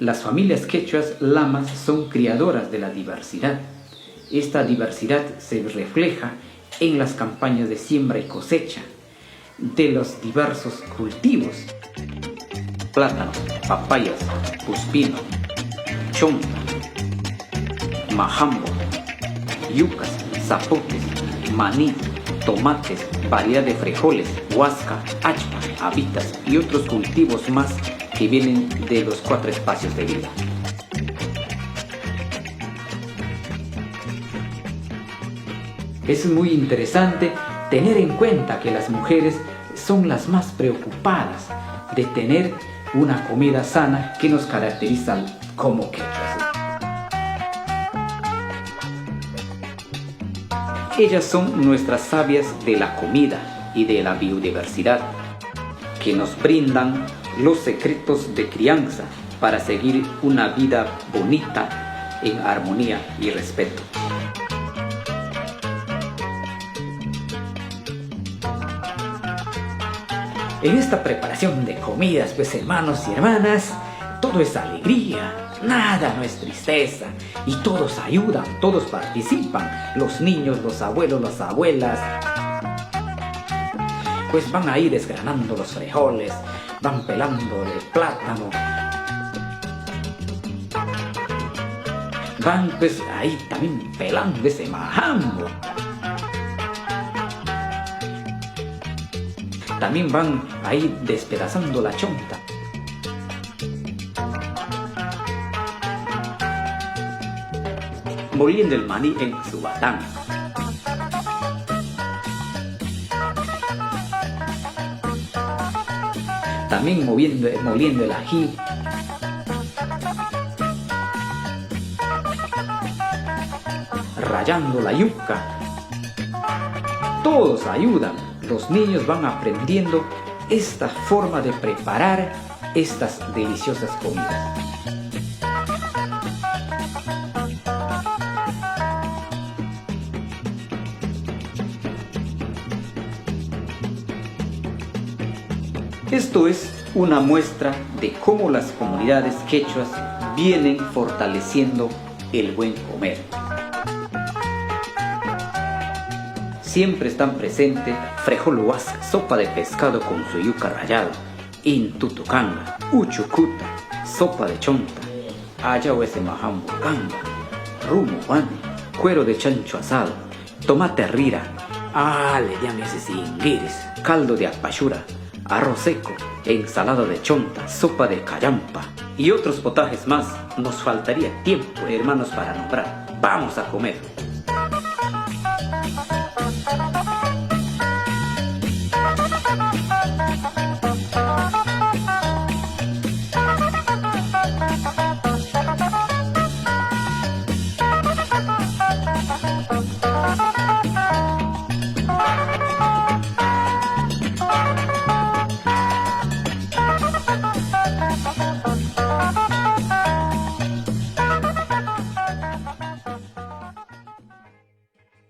Las familias quechuas lamas son criadoras de la diversidad. Esta diversidad se refleja en las campañas de siembra y cosecha de los diversos cultivos: plátanos, papayas, puspino, chonta, majambo, yucas, zapotes, maní, tomates, variedad de frijoles, huasca, achpa, habitas y otros cultivos más que vienen de los 4 espacios de vida. Es muy interesante tener en cuenta que las mujeres son las más preocupadas de tener una comida sana que nos caracteriza como quechuas. Ellas son nuestras sabias de la comida y de la biodiversidad, que nos brindan los secretos de crianza para seguir una vida bonita en armonía y respeto. En esta preparación de comidas, pues hermanos y hermanas, todo es alegría, nada no es tristeza, y todos ayudan, todos participan, los niños, los abuelos, las abuelas, pues van ahí desgranando los frijoles, van pelando el plátano, van pues ahí también pelando ese majambo. También van ahí despedazando la chonta. Moliendo el maní en su batán. También moliendo el ají. Rallando la yuca. Todos ayudan. Los niños van aprendiendo esta forma de preparar estas deliciosas comidas. Esto es una muestra de cómo las comunidades quechuas vienen fortaleciendo el buen comer. Siempre están presentes frijol huasca, sopa de pescado con su yuca rallada, intutucanga, uchucuta, sopa de chonta, ayahuese majambo canga, rumo guane, cuero de chancho asado, tomate rira, le llaman ese singuiris, caldo de apachura, arroz seco, ensalada de chonta, sopa de callampa y otros potajes más. Nos faltaría tiempo, hermanos, para nombrar. ¡Vamos a comer!